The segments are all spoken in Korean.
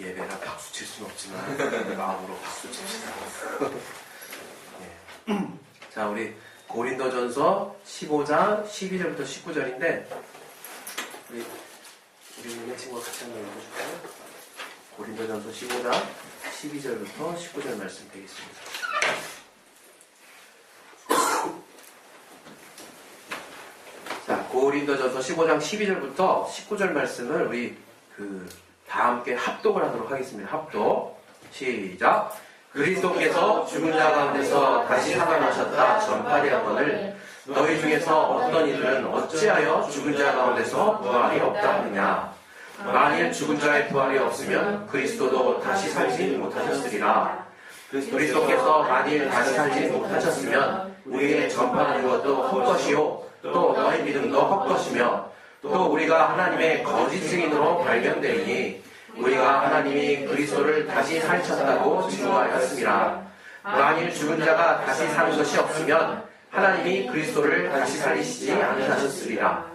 예배라 박수 칠 수는 없지만 마음으로 박수 칩시다. 예. 자, 우리 고린도전서 15장 12절부터 19절인데 우리 있는 친구가 같이 한번 읽어줄까요? 고린도전서 15장 12절부터 19절 말씀 되겠습니다. 자, 고린도전서 15장 12절부터 19절 말씀을 우리 다 함께 합독을 하도록 하겠습니다. 합독. 시작. 그리스도께서 죽은 자 가운데서 다시 살아나셨다 전파되었거늘 너희 중에서 어떤 이들은 어찌하여 죽은 자 가운데서 부활이 없다 하느냐. 만일 죽은 자의 부활이 없으면 그리스도도 다시 살지 못하셨으리라. 그리스도께서 만일 다시 살지 못하셨으면 우리의 전파하는 것도 헛것이요 또 너희 믿음도 헛것이며 또 우리가 하나님의 거짓 증인으로 발견되리니 우리가 하나님이 그리스도를 다시 살리셨다고 증거하였습니다. 만일 죽은 자가 다시 사는 것이 없으면 하나님이 그리스도를 다시 살리시지 않으셨으리라.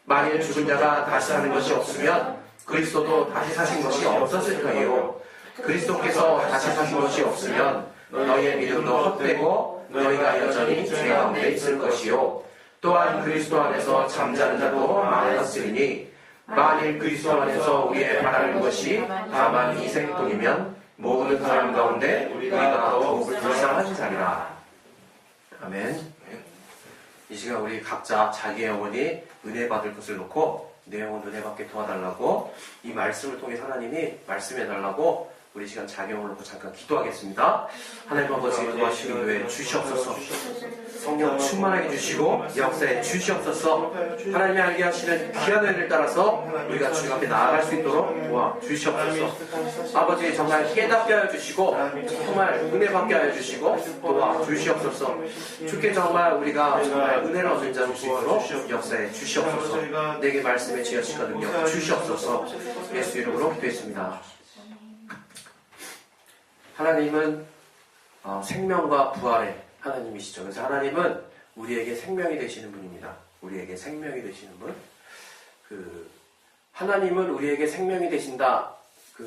만일 죽은 자가 다시 사는 것이 없으면 그리스도도 다시 사신 것이 없었을 거예요. 그리스도께서 다시 사신 것이 없으면 너희의 믿음도 헛되고 너희가 여전히 죄 가운데 있을 것이요. 또한 그리스도 안에서 잠자는 자도 많았으리니 만일 그리스도 안에서 우리의 바라는 것이 다만 이생뿐이면 모든 사람 가운데 우리가 더욱 불쌍한 자리라. 아멘. 이 시간 우리 각자 자기의 영혼이 은혜 받을 것을 놓고 내 영혼 은혜 받게 도와달라고 이 말씀을 통해 하나님이 말씀해달라고 우리 시간 자기 영혼을 놓고 잠깐 기도하겠습니다. 하나님 아버지 도와주시기 위해 주시옵소서. 성령 충만하게 주시고 역사에 주시옵소서. 하나님이 알게 하시는 귀한 은혜를 따라서 우리가 주님 앞에 나아갈 수 있도록 도와 주시옵소서. 아버지 정말 깨닫게 하여 주시고 정말 은혜 받게 하여 주시고 도와 주시옵소서. 주께 정말 우리가 정말 은혜를 얻는 자로 수 있도록 역사에 주시옵소서. 내게 말씀에 지어지가 능력 주시옵소서. 예수 이름으로 기도했습니다. 하나님은 생명과 부활의 하나님이시죠. 그래서 하나님은 우리에게 생명이 되시는 분입니다. 우리에게 생명이 되시는 분. 하나님은 우리에게 생명이 되신다.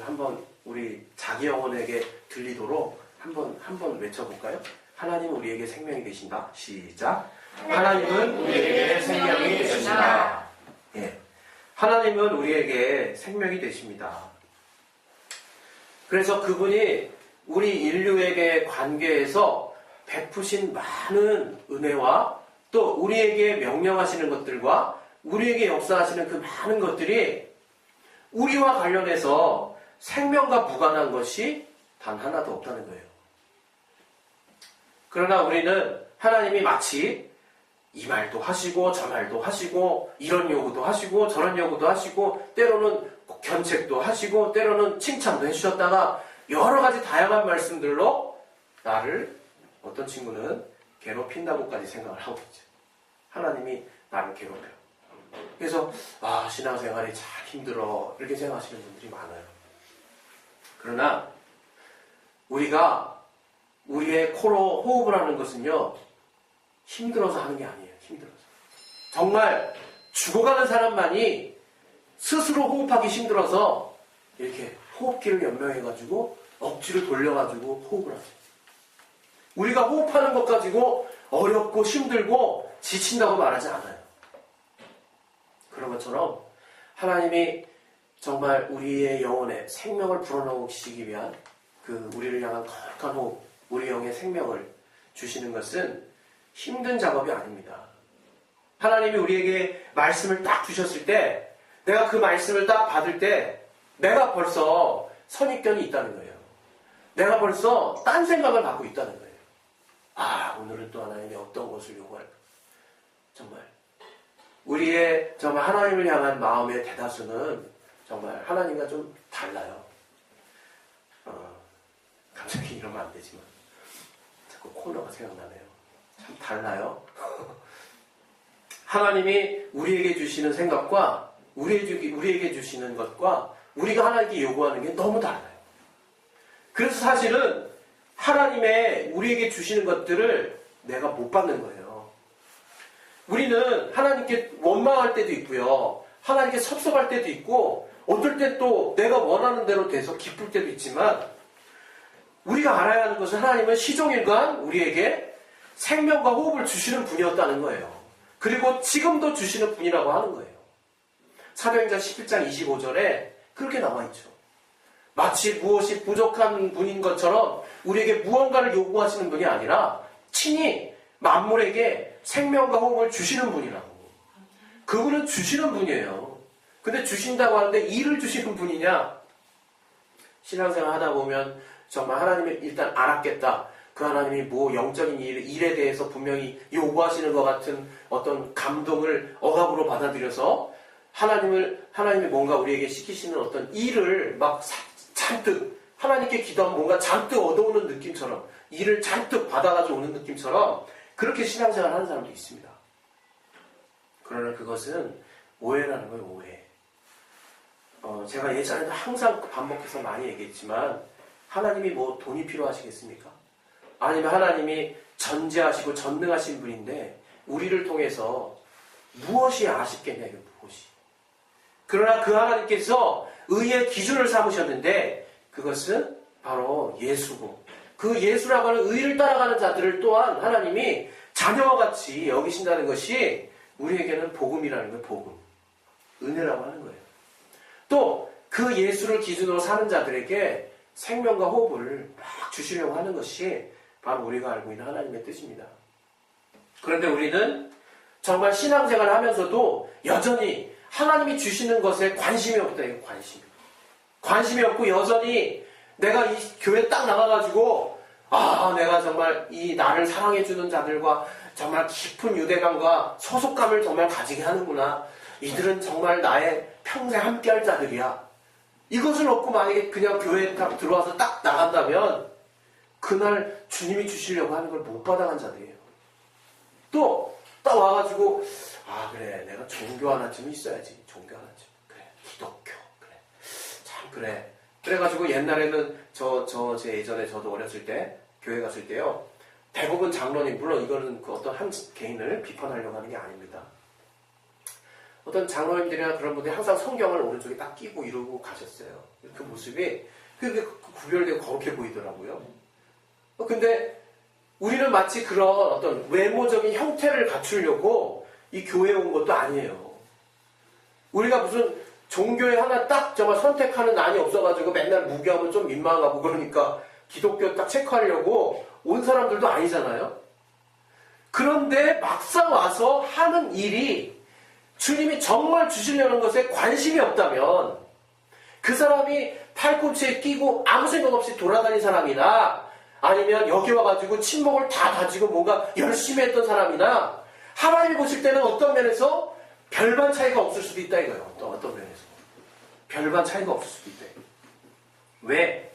한번 우리 자기 영혼에게 들리도록 한번 외쳐볼까요? 하나님은 우리에게 생명이 되신다. 시작. 하나님은 우리에게 생명이 되신다. 예. 하나님은 우리에게 생명이 되십니다. 그래서 그분이 우리 인류에게 관계에서 베푸신 많은 은혜와 또 우리에게 명령하시는 것들과 우리에게 역사하시는 그 많은 것들이 우리와 관련해서 생명과 무관한 것이 단 하나도 없다는 거예요. 그러나 우리는 하나님이 마치 이 말도 하시고 저 말도 하시고 이런 요구도 하시고 저런 요구도 하시고 때로는 견책도 하시고 때로는 칭찬도 해주셨다가 여러 가지 다양한 말씀들로 나를 어떤 친구는 괴롭힌다고까지 생각을 하고 있죠. 하나님이 나를 괴롭혀요. 그래서 신앙생활이 참 힘들어 이렇게 생각하시는 분들이 많아요. 그러나 우리가 우리의 코로 호흡을 하는 것은요 힘들어서 하는 게 아니에요. 힘들어서. 정말 죽어가는 사람만이 스스로 호흡하기 힘들어서 이렇게 호흡기를 연명해가지고 억지를 돌려가지고 호흡을 하세요. 우리가 호흡하는 것 가지고 어렵고 힘들고 지친다고 말하지 않아요. 그런 것처럼 하나님이 정말 우리의 영혼에 생명을 불어넣으시기 위한 우리를 향한 거룩한 호흡, 우리 영의 생명을 주시는 것은 힘든 작업이 아닙니다. 하나님이 우리에게 말씀을 딱 주셨을 때 내가 그 말씀을 딱 받을 때 내가 벌써 선입견이 있다는 거예요. 내가 벌써 딴 생각을 갖고 있다는 거예요. 오늘은 또 하나님이 어떤 것을 요구할까? 정말 우리의 정말 하나님을 향한 마음의 대다수는 정말 하나님과 좀 달라요. 갑자기 이러면 안 되지만 자꾸 코너가 생각나네요. 참 달라요. 하나님이 우리에게 주시는 생각과 우리에게 주시는 것과 우리가 하나님께 요구하는 게 너무 달라요. 그래서 사실은 하나님의 우리에게 주시는 것들을 내가 못 받는 거예요. 우리는 하나님께 원망할 때도 있고요. 하나님께 섭섭할 때도 있고 어떨 땐 또 내가 원하는 대로 돼서 기쁠 때도 있지만 우리가 알아야 하는 것은 하나님은 시종일관 우리에게 생명과 호흡을 주시는 분이었다는 거예요. 그리고 지금도 주시는 분이라고 하는 거예요. 사도행전 11장 25절에 그렇게 나와 있죠. 마치 무엇이 부족한 분인 것처럼 우리에게 무언가를 요구하시는 분이 아니라 친히 만물에게 생명과 호흡을 주시는 분이라고. 그분은 주시는 분이에요. 근데 주신다고 하는데 일을 주시는 분이냐? 신앙생활 하다 보면 정말 하나님을 일단 알았겠다. 그 하나님이 뭐 영적인 일에 대해서 분명히 요구하시는 것 같은 어떤 감동을 억압으로 받아들여서 하나님이 뭔가 우리에게 시키시는 어떤 일을 막 잔뜩 하나님께 기도하면 뭔가 잔뜩 얻어오는 느낌처럼 일을 잔뜩 받아가지고 오는 느낌처럼 그렇게 신앙생활 하는 사람도 있습니다. 그러나 그것은 오해라는 거예요. 오해. 제가 예전에도 항상 반복해서 많이 얘기했지만 하나님이 뭐 돈이 필요하시겠습니까? 아니면 하나님이 전지하시고 전능하신 분인데 우리를 통해서 무엇이 아쉽겠냐, 무엇이. 그러나 그 하나님께서 의의 기준을 삼으셨는데 그것은 바로 예수고 그 예수라고 하는 의를 따라가는 자들을 또한 하나님이 자녀와 같이 여기신다는 것이 우리에게는 복음이라는 거예요. 복음. 은혜라고 하는 거예요. 또 그 예수를 기준으로 사는 자들에게 생명과 호흡을 막 주시려고 하는 것이 바로 우리가 알고 있는 하나님의 뜻입니다. 그런데 우리는 정말 신앙생활을 하면서도 여전히 하나님이 주시는 것에 관심이 없다. 이거 관심이 없고 여전히 내가 이 교회 딱 나가가지고 내가 정말 이 나를 사랑해주는 자들과 정말 깊은 유대감과 소속감을 정말 가지게 하는구나. 이들은 정말 나의 평생 함께할 자들이야. 이것을 얻고 만약에 그냥 교회에 딱 들어와서 딱 나간다면 그날 주님이 주시려고 하는 걸 못 받아간 자들이에요. 또 딱 와가지고 그래 내가 종교 하나쯤 있어야지. 종교 하나쯤. 그래 기독교. 그래 참 그래. 그래가지고 옛날에는 제 예전에 저도 어렸을 때 교회 갔을 때요. 대부분 장로님, 물론 이거는 그 어떤 한 개인을 비판하려고 하는 게 아닙니다. 어떤 장로님들이나 그런 분들이 항상 성경을 오른쪽에 딱 끼고 이러고 가셨어요. 그 모습이 그게 구별되고 거룩해 보이더라고요. 근데 우리는 마치 그런 어떤 외모적인 형태를 갖추려고 이 교회에 온 것도 아니에요. 우리가 무슨 종교에 하나 딱 정말 선택하는 난이 없어가지고 맨날 무교하면 좀 민망하고 그러니까 기독교 딱 체크하려고 온 사람들도 아니잖아요. 그런데 막상 와서 하는 일이 주님이 정말 주시려는 것에 관심이 없다면 그 사람이 팔꿈치에 끼고 아무 생각 없이 돌아다닌 사람이나 아니면 여기 와가지고 침묵을 다 가지고 뭔가 열심히 했던 사람이나 하나님이 보실 때는 어떤 면에서 별반 차이가 없을 수도 있다 이거예요. 어떤 면에서 별반 차이가 없을 수도 있다. 왜?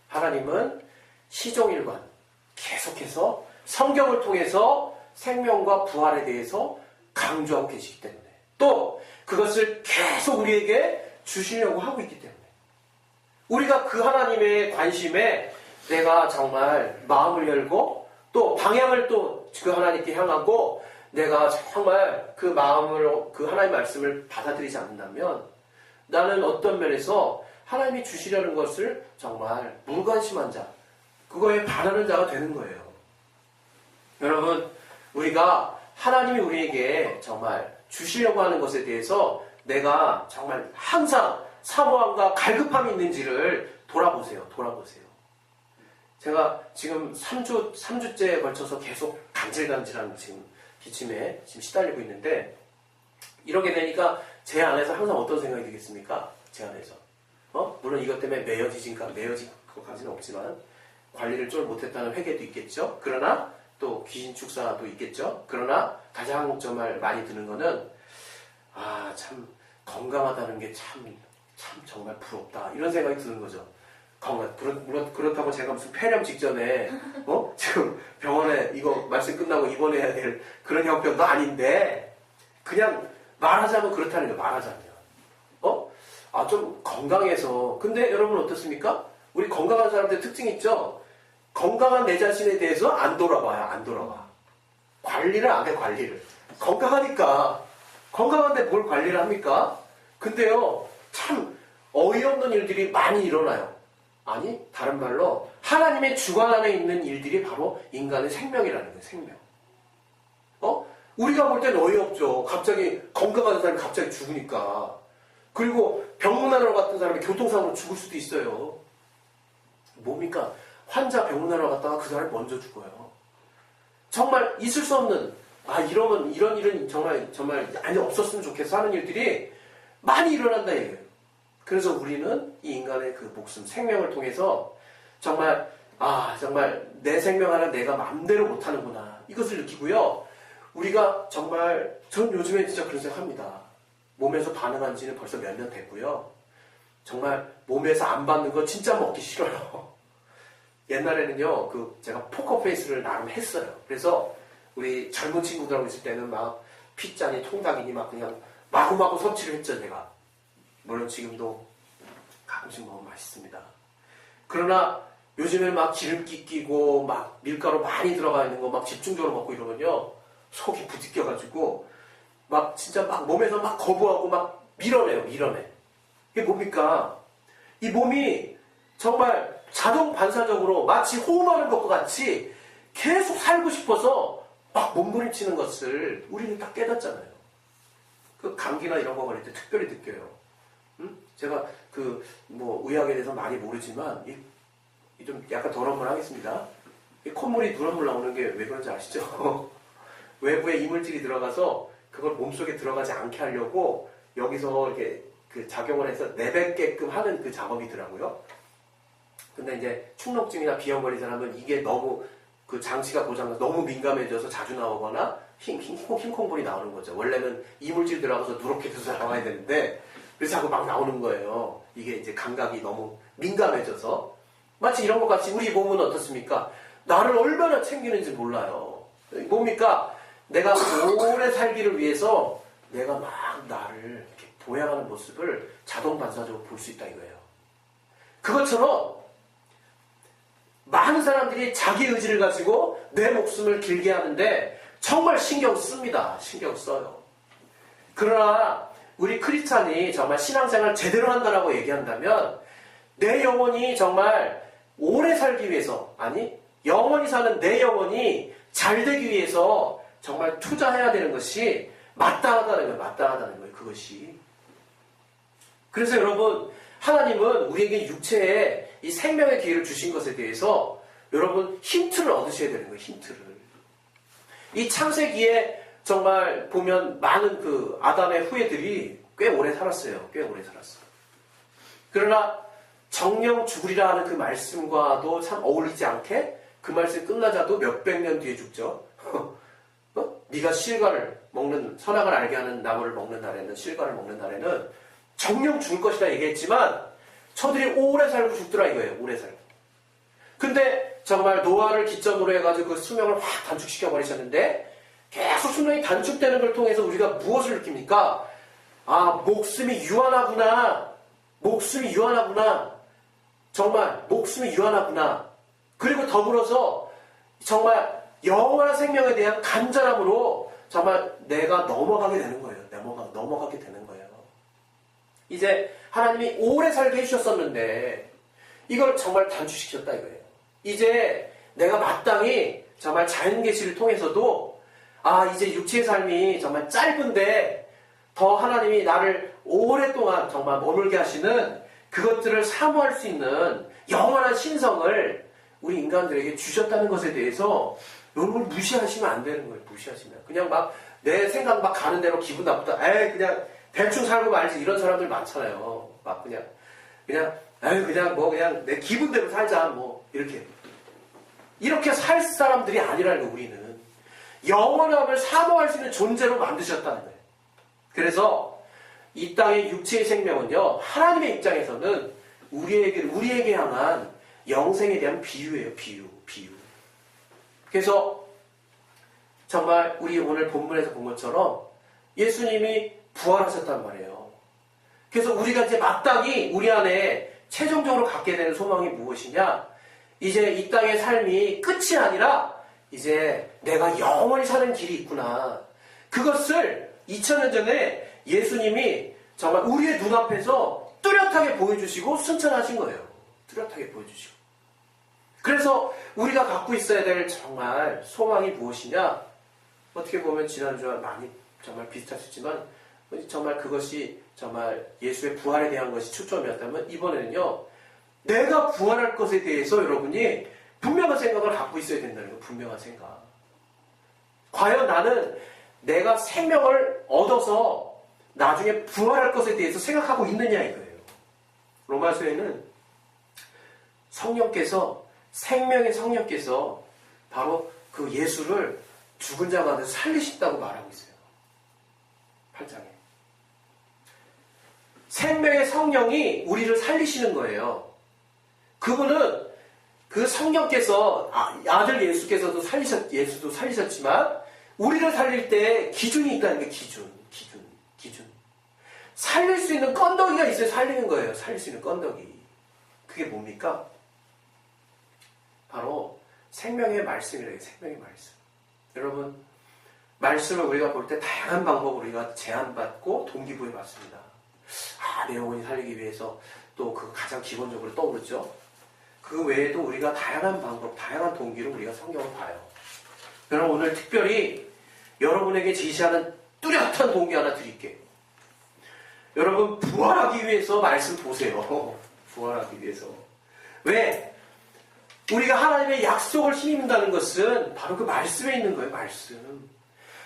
하나님은 시종일관 계속해서 성경을 통해서 생명과 부활에 대해서 강조하고 계시기 때문에 또 그것을 계속 우리에게 주시려고 하고 있기 때문에 우리가 그 하나님의 관심에 내가 정말 마음을 열고 또 방향을 또 그 하나님께 향하고 내가 정말 그 마음을 그 하나님의 말씀을 받아들이지 않는다면 나는 어떤 면에서 하나님이 주시려는 것을 정말 무관심한 자 그거에 반하는 자가 되는 거예요. 여러분 우리가 하나님이 우리에게 정말 주시려고 하는 것에 대해서 내가 정말 항상 사모함과 갈급함이 있는지를 돌아보세요. 제가 지금 3주째에 걸쳐서 계속 간질간질한 지금 기침에 지금 시달리고 있는데 이러게 되니까 제 안에서 항상 어떤 생각이 들겠습니까? 제 안에서. 물론 이것 때문에 매여질 것까지는 없지만 관리를 좀 못했다는 회개도 있겠죠. 그러나 또 귀신 축사도 있겠죠. 그러나 가장 정말 많이 드는 거는 참 건강하다는 게 참 정말 부럽다 이런 생각이 드는 거죠. 물론 그렇다고 제가 무슨 폐렴 직전에 지금 병원에 이거 말씀 끝나고 입원해야 될 그런 형편도 아닌데 그냥 말하자면 그렇다는 거예요. 말하자면 좀 건강해서 근데 여러분 어떻습니까? 우리 건강한 사람들 특징 있죠? 건강한 내 자신에 대해서 안 돌아봐. 관리를 안 해, 관리를. 건강하니까. 건강한데 뭘 관리를 합니까? 근데요, 참, 어이없는 일들이 많이 일어나요. 아니, 다른 말로 하나님의 주관 안에 있는 일들이 바로 인간의 생명이라는 거예요. 생명. 우리가 볼 때는 어이없죠. 갑자기 건강한 사람이 갑자기 죽으니까. 그리고 병문안으로 갔던 사람이 교통사고로 죽을 수도 있어요. 뭡니까? 환자 병문안으로 갔다가 그 사람이 먼저 죽어요. 정말 있을 수 없는, 이러면 이런 일은 정말 아니 없었으면 좋겠어 하는 일들이 많이 일어난다 이거예요. 그래서 우리는 이 인간의 그 목숨, 생명을 통해서 정말 내 생명 하나 내가 마음대로 못하는구나 이것을 느끼고요. 우리가 정말 전 요즘에 진짜 그런 생각합니다. 몸에서 반응한 지는 벌써 몇 년 됐고요. 정말 몸에서 안 받는 거 진짜 먹기 싫어요. 옛날에는요, 제가 포커페이스를 나름 했어요. 그래서 우리 젊은 친구들하고 있을 때는 막 피자니 통닭이니 막 그냥 마구마구 섭취를 했죠, 제가. 물론 지금도 가끔씩 먹으면 맛있습니다. 그러나 요즘에 막 기름기 끼고 막 밀가루 많이 들어가 있는 거 막 집중적으로 먹고 이러면요, 속이 부딪혀가지고 막 진짜 막 몸에서 막 거부하고 막 밀어내요. 이게 뭡니까? 이 몸이 정말 자동 반사적으로 마치 호흡하는 것과 같이 계속 살고 싶어서 막 몸부림치는 것을 우리는 딱 깨닫잖아요. 그 감기나 이런 거 걸릴 때 특별히 느껴요. 제가 의학에 대해서 많이 모르지만 좀 약간 더러운 말 하겠습니다. 이 콧물이 누런물 나오는 게 왜 그런지 아시죠? 외부에 이물질이 들어가서 그걸 몸속에 들어가지 않게 하려고 여기서 이렇게 작용을 해서 내뱉게끔 하는 그 작업이더라고요. 근데 이제 축농증이나 비염 걸린 사람은 이게 너무 장치가 고장나서 너무 민감해져서 자주 나오거나 흰콩물이 나오는 거죠. 원래는 이물질 들어가서 누렇게 돼서 나와야 되는데 그래서 자꾸 막 나오는 거예요. 이게 이제 감각이 너무 민감해져서 마치 이런 것 같이 우리 몸은 어떻습니까? 나를 얼마나 챙기는지 몰라요. 뭡니까? 내가 오래 살기를 위해서 내가 막 나를 이렇게 보양하는 모습을 자동 반사적으로 볼 수 있다 이거예요. 그것처럼 많은 사람들이 자기 의지를 가지고 내 목숨을 길게 하는데 정말 신경 씁니다. 신경 써요. 그러나 우리 크리스찬이 정말 신앙생활 제대로 한다라고 얘기한다면 내 영혼이 정말 오래 살기 위해서, 영원히 사는 내 영혼이 잘 되기 위해서 정말 투자해야 되는 것이 마땅하다는 거예요. 그것이. 그래서 여러분, 하나님은 우리에게 육체에 이 생명의 기회를 주신 것에 대해서 여러분 힌트를 얻으셔야 되는 거예요. 힌트를. 이 창세기에 정말 보면 많은 아담의 후예들이 꽤 오래 살았어요. 그러나 정령 죽으리라 하는 그 말씀과도 참 어울리지 않게 그 말씀 끝나자도 몇백 년 뒤에 죽죠. 네가 실과를 먹는, 선악을 알게 하는 나무를 먹는 날에는, 실과를 먹는 날에는 정령 죽을 것이다 얘기했지만 저들이 오래 살고 죽더라 이거예요. 오래 살고. 근데 정말 노아를 기점으로 해가지고 그 수명을 확 단축시켜 버리셨는데 계속 수명이 단축되는 걸 통해서 우리가 무엇을 느낍니까? 목숨이 유한하구나. 정말 목숨이 유한하구나. 그리고 더불어서 정말 영원한 생명에 대한 간절함으로 정말 내가 넘어가게 되는 거예요. 넘어가게 되는 거예요. 이제 하나님이 오래 살게 해주셨었는데 이걸 정말 단축시켰다 이거예요. 이제 내가 마땅히 정말 자연계시를 통해서도 이제 육체의 삶이 정말 짧은데 더 하나님이 나를 오랫동안 정말 머물게 하시는 그것들을 사모할 수 있는 영원한 신성을 우리 인간들에게 주셨다는 것에 대해서 여러분 무시하시면 안 되는 거예요. 그냥 막 내 생각 막 가는 대로 기분 나쁘다. 그냥 대충 살고 말지 이런 사람들 많잖아요. 막 그냥 내 기분대로 살자 이렇게 살 사람들이 아니라는 거예요. 우리는 영원함을 사모할 수 있는 존재로 만드셨다는 거예요. 그래서 이 땅의 육체의 생명은요, 하나님의 입장에서는 우리에게 향한 영생에 대한 비유예요. 비유. 그래서 정말 우리 오늘 본문에서 본 것처럼 예수님이 부활하셨단 말이에요. 그래서 우리가 이제 마땅히 우리 안에 최종적으로 갖게 되는 소망이 무엇이냐? 이제 이 땅의 삶이 끝이 아니라 이제 내가 영원히 사는 길이 있구나. 그것을 2000년 전에 예수님이 정말 우리의 눈앞에서 뚜렷하게 보여주시고 승천하신 거예요. 뚜렷하게 보여주시고. 그래서 우리가 갖고 있어야 될 정말 소망이 무엇이냐? 어떻게 보면 지난주와 많이 정말 비슷하셨지만 정말 그것이 정말 예수의 부활에 대한 것이 초점이었다면 이번에는요. 내가 부활할 것에 대해서 여러분이 분명한 생각을 갖고 있어야 된다는 거예요. 분명한 생각. 과연 나는 내가 생명을 얻어서 나중에 부활할 것에 대해서 생각하고 있느냐 이거예요. 로마서에는 성령께서 생명의 성령께서 바로 그 예수를 죽은 자 가운데 살리신다고 말하고 있어요. 8장에. 생명의 성령이 우리를 살리시는 거예요. 그분은 그 성령께서 아들 예수께서도 예수도 살리셨지만 우리를 살릴 때 기준이 있다는 게 기준. 살릴 수 있는 건더기가 있어야 살리는 거예요. 살릴 수 있는 건더기. 그게 뭡니까? 바로 생명의 말씀이래요. 생명의 말씀. 여러분, 말씀을 우리가 볼 때 다양한 방법으로 우리가 제안받고 동기부여받습니다. 내 영혼이 살리기 위해서 또 그 가장 기본적으로 떠오르죠. 그 외에도 우리가 다양한 방법, 다양한 동기로 우리가 성경을 봐요. 여러분, 오늘 특별히 여러분에게 제시하는 뚜렷한 동기 하나 드릴게요. 여러분, 부활하기 위해서 말씀 보세요. 부활하기 위해서. 왜? 우리가 하나님의 약속을 힘입는다는 것은 바로 그 말씀에 있는 거예요. 말씀.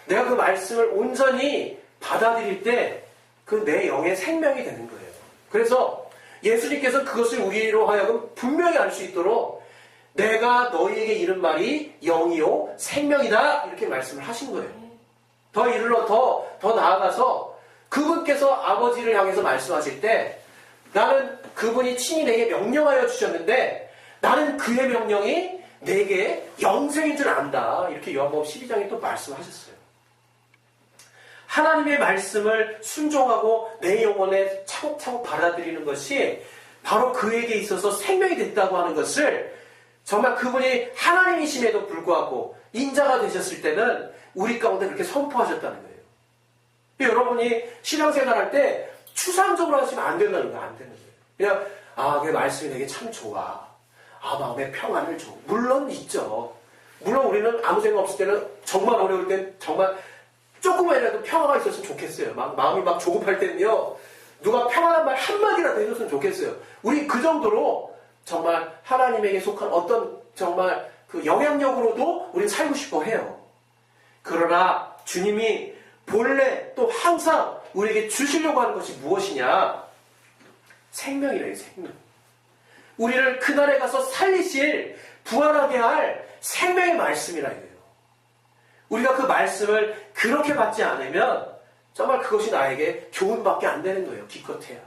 내가 그 말씀을 온전히 받아들일 때 그 내 영의 생명이 되는 거예요. 그래서 예수님께서 그것을 우리로 하여금 분명히 알 수 있도록 내가 너희에게 이른 말이 영이요 생명이다 이렇게 말씀을 하신 거예요. 더 이르러 더 나아가서 그분께서 아버지를 향해서 말씀하실 때 나는 그분이 친히 내게 명령하여 주셨는데 나는 그의 명령이 내게 영생인 줄 안다. 이렇게 요한복음 12장에 또 말씀하셨어요. 하나님의 말씀을 순종하고 내 영혼에 차곡차곡 받아들이는 것이 바로 그에게 있어서 생명이 됐다고 하는 것을 정말 그분이 하나님이심에도 불구하고 인자가 되셨을 때는 우리 가운데 그렇게 선포하셨다는 거예요. 여러분이 신앙생활할 때 추상적으로 하시면 안 된다는 거예요. 안 되는 거예요. 그냥 그 말씀이 되게 참 좋아. 마음의 평안을 줘. 물론 있죠. 물론 우리는 아무 생각 없을 때는 정말 어려울 땐 정말 조금만이라도 평화가 있었으면 좋겠어요. 마음이 막 조급할 때는요. 누가 평안한 말 한마디라도 해줬으면 좋겠어요. 우리 그 정도로 정말 하나님에게 속한 어떤 정말 그 영향력으로도 우리는 살고 싶어 해요. 그러나 주님이 본래 또 항상 우리에게 주시려고 하는 것이 무엇이냐? 생명이래요. 생명. 우리를 그날에 가서 살리실 부활하게 할 생명의 말씀이라 이거예요. 우리가 그 말씀을 그렇게 받지 않으면 정말 그것이 나에게 교훈밖에 안 되는 거예요. 기껏해야.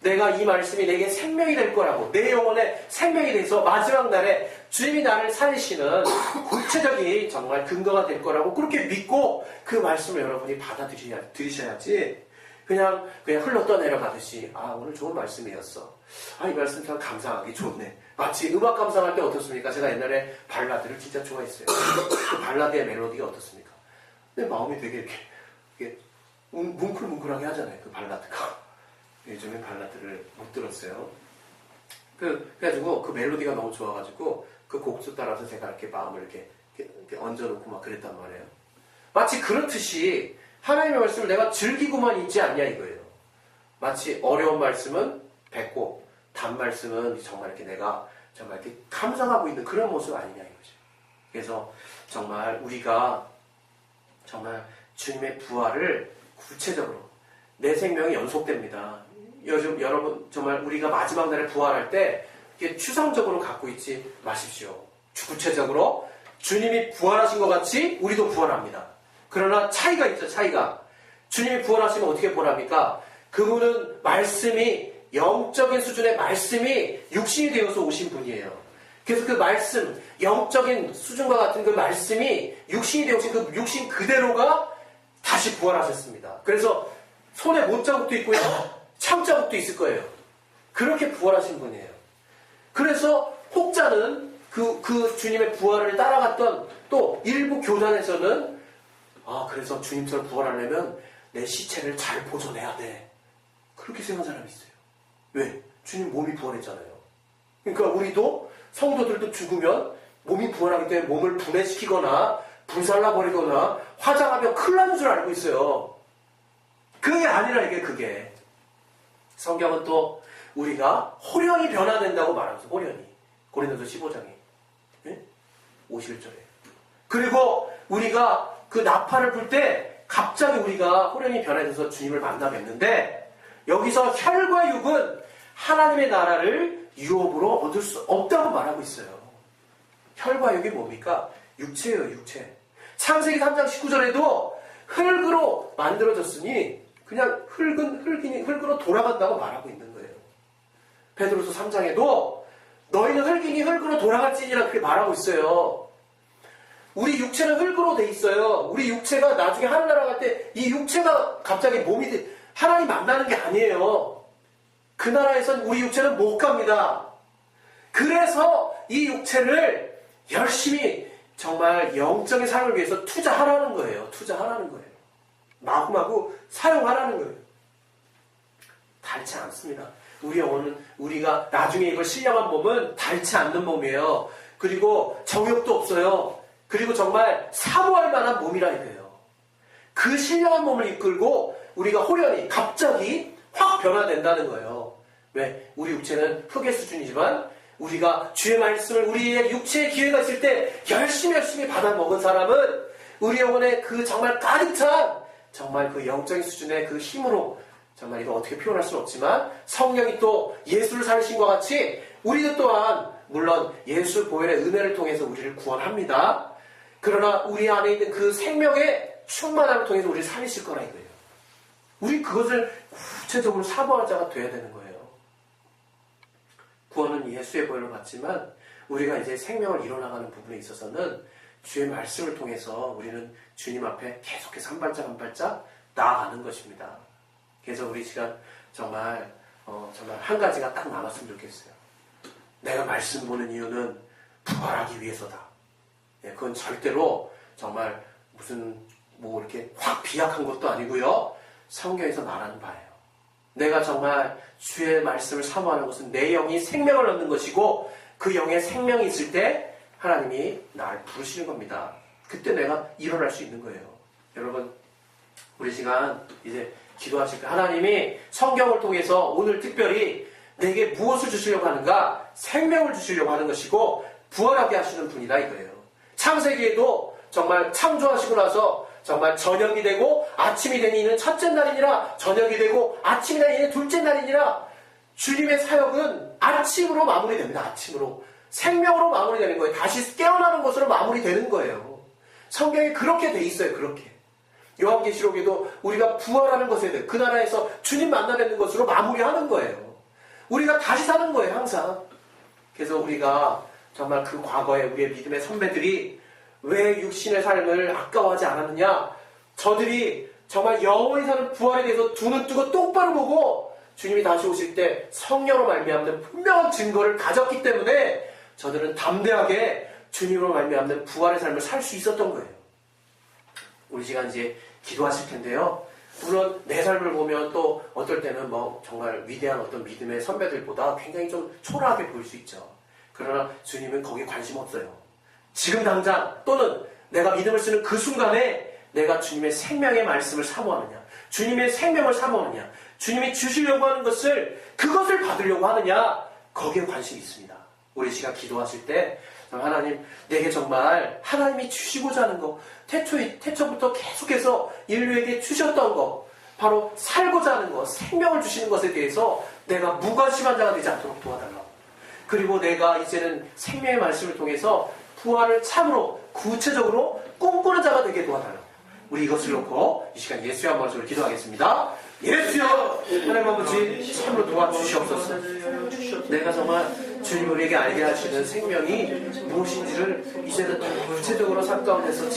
내가 이 말씀이 내게 생명이 될 거라고 내 영혼에 생명이 돼서 마지막 날에 주님이 나를 살리시는 구체적인 정말 근거가 될 거라고 그렇게 믿고 그 말씀을 여러분이 받아들이셔야지 그냥 흘러 떠내려가듯이 오늘 좋은 말씀이었어. 이 말씀 참 감상하기 좋네. 마치 음악 감상할 때 어떻습니까? 제가 옛날에 발라드를 진짜 좋아했어요. 그 발라드의 멜로디가 어떻습니까? 근데 마음이 되게 이렇게 뭉클뭉클하게 하잖아요. 그 발라드가. 요즘엔 발라드를 못 들었어요. 그래가지고 그 멜로디가 너무 좋아가지고 그 곡수 따라서 제가 이렇게 마음을 이렇게 얹어놓고 막 그랬단 말이에요. 마치 그렇듯이 하나님의 말씀을 내가 즐기고만 있지 않냐 이거예요. 마치 어려운 말씀은 뱉고 단 말씀은 정말 이렇게 내가 정말 이렇게 감상하고 있는 그런 모습 아니냐 이거죠. 그래서 정말 우리가 정말 주님의 부활을 구체적으로 내 생명이 연속됩니다. 요즘 여러분 정말 우리가 마지막 날에 부활할 때 이게 추상적으로 갖고 있지 마십시오. 구체적으로 주님이 부활하신 것 같이 우리도 부활합니다. 그러나 차이가 있죠. 차이가. 주님이 부활하시면 어떻게 부활합니까? 그분은 말씀이 영적인 수준의 말씀이 육신이 되어서 오신 분이에요. 그래서 그 말씀, 영적인 수준과 같은 그 말씀이 육신이 되어서 그 육신 그대로가 다시 부활하셨습니다. 그래서 손에 못자국도 있고요. 창자국도 있을 거예요. 그렇게 부활하신 분이에요. 그래서 혹자는 그 주님의 부활을 따라갔던 또 일부 교단에서는 그래서 주님처럼 부활하려면 내 시체를 잘 보존해야 돼. 그렇게 생각하는 사람이 있어요. 왜? 주님 몸이 부활했잖아요. 그러니까 우리도 성도들도 죽으면 몸이 부활하기 때문에 몸을 분해시키거나 불살라버리거나 화장하면 큰일 나는 줄 알고 있어요. 그게 아니라 이게 그게. 성경은 또 우리가 호련히 변화된다고 말하면서 호련히. 고린도서 15장에 51절에. 그리고 우리가 그 나팔을 불 때 갑자기 우리가 호련히 변화돼서 주님을 만나 뵙는데 여기서 혈과 육은 하나님의 나라를 유업으로 얻을 수 없다고 말하고 있어요. 혈과 육이 뭡니까? 육체예요, 육체. 창세기 3장 19절에도 흙으로 만들어졌으니 그냥 흙으로 돌아간다고 말하고 있는 거예요. 베드로서 3장에도 너희는 흙이니 흙으로 돌아갈지니라 그렇게 말하고 있어요. 우리 육체는 흙으로 돼 있어요. 우리 육체가 나중에 하늘나라 갈 때 이 육체가 갑자기 몸이 하나님 만나는 게 아니에요. 그 나라에선 우리 육체는 못 갑니다. 그래서 이 육체를 열심히 정말 영적인 삶을 위해서 투자하라는 거예요. 투자하라는 거예요. 마구마구 사용하라는 거예요. 닳지 않습니다. 우리 영혼은 우리가 나중에 입을 신령한 몸은 닳지 않는 몸이에요. 그리고 정욕도 없어요. 그리고 정말 사모할 만한 몸이라 이거예요. 그 신령한 몸을 이끌고 우리가 호련히 갑자기 확 변화된다는 거예요. 왜? 우리 육체는 흙의 수준이지만 우리가 주의 말씀을 우리의 육체의 기회가 있을 때 열심히 받아 먹은 사람은 우리 영혼의 그 정말 가득 찬 정말 그 영적인 수준의 그 힘으로 정말 이거 어떻게 표현할 수는 없지만 성령이 또 예수를 살리신 것 같이 우리도 또한 물론 예수 보혈의 은혜를 통해서 우리를 구원합니다. 그러나 우리 안에 있는 그 생명의 충만함을 통해서 우리를 살리실 거라 이거예요. 우리 그것을 구체적으로 사모할 자가 돼야 되는 거예요. 구원은 예수의 보혈로 받지만 우리가 이제 생명을 이뤄나가는 부분에 있어서는 주의 말씀을 통해서 우리는 주님 앞에 계속해서 한 발짝 한 발짝 나아가는 것입니다. 그래서 우리 시간 정말 한 가지가 딱 남았으면 좋겠어요. 내가 말씀 보는 이유는 부활하기 위해서다. 그건 절대로 정말 무슨 뭐 이렇게 확 비약한 것도 아니고요. 성경에서 말하는 바예요. 내가 정말 주의 말씀을 사모하는 것은 내 영이 생명을 얻는 것이고 그 영에 생명이 있을 때 하나님이 나를 부르시는 겁니다. 그때 내가 일어날 수 있는 거예요. 여러분 우리 시간 이제 기도하실 때 하나님이 성경을 통해서 오늘 특별히 내게 무엇을 주시려고 하는가? 생명을 주시려고 하는 것이고 부활하게 하시는 분이다 이거예요. 창세기에도 정말 창조하시고 나서 정말 저녁이 되고 아침이 되니 이는 첫째 날이니라 저녁이 되고 아침이 되니 이는 둘째 날이니라 주님의 사역은 아침으로 마무리됩니다. 아침으로. 생명으로 마무리되는 거예요. 다시 깨어나는 것으로 마무리되는 거예요. 성경에 그렇게 돼 있어요. 그렇게. 요한계시록에도 우리가 부활하는 것에 대해 그 나라에서 주님 만나뵙는 것으로 마무리하는 거예요. 우리가 다시 사는 거예요. 항상. 그래서 우리가 정말 그 과거에 우리의 믿음의 선배들이 왜 육신의 삶을 아까워하지 않았느냐? 저들이 정말 영원히 사는 부활에 대해서 두 눈 뜨고 똑바로 보고 주님이 다시 오실 때 성령으로 말미암는 분명한 증거를 가졌기 때문에 저들은 담대하게 주님으로 말미암는 부활의 삶을 살 수 있었던 거예요. 우리 시간 이제 기도하실 텐데요. 물론 내 삶을 보면 또 어떨 때는 뭐 정말 위대한 어떤 믿음의 선배들보다 굉장히 좀 초라하게 보일 수 있죠. 그러나 주님은 거기에 관심 없어요. 지금 당장 또는 내가 믿음을 쓰는 그 순간에 내가 주님의 생명의 말씀을 사모하느냐, 주님의 생명을 사모하느냐, 주님이 주시려고 하는 것을 그것을 받으려고 하느냐, 거기에 관심이 있습니다. 우리 시간 기도하실 때 하나님 내게 정말 하나님이 주시고자 하는 거, 태초부터 계속해서 인류에게 주셨던 거, 바로 살고자 하는 거, 생명을 주시는 것에 대해서 내가 무관심한 자가 되지 않도록 도와달라고. 그리고 내가 이제는 생명의 말씀을 통해서 부활을 참으로 구체적으로 꿈꾸는 자가 되게 도와달라고. 우리 이것을 놓고 이 시간 예수의 한 말씀을 기도하겠습니다. 예수여, 하나님 아버지 참으로 도와주시옵소서. 내가 정말 주님 우리에게 알게 하시는 생명이 무엇인지를 이제는 더 구체적으로 삶 가운데서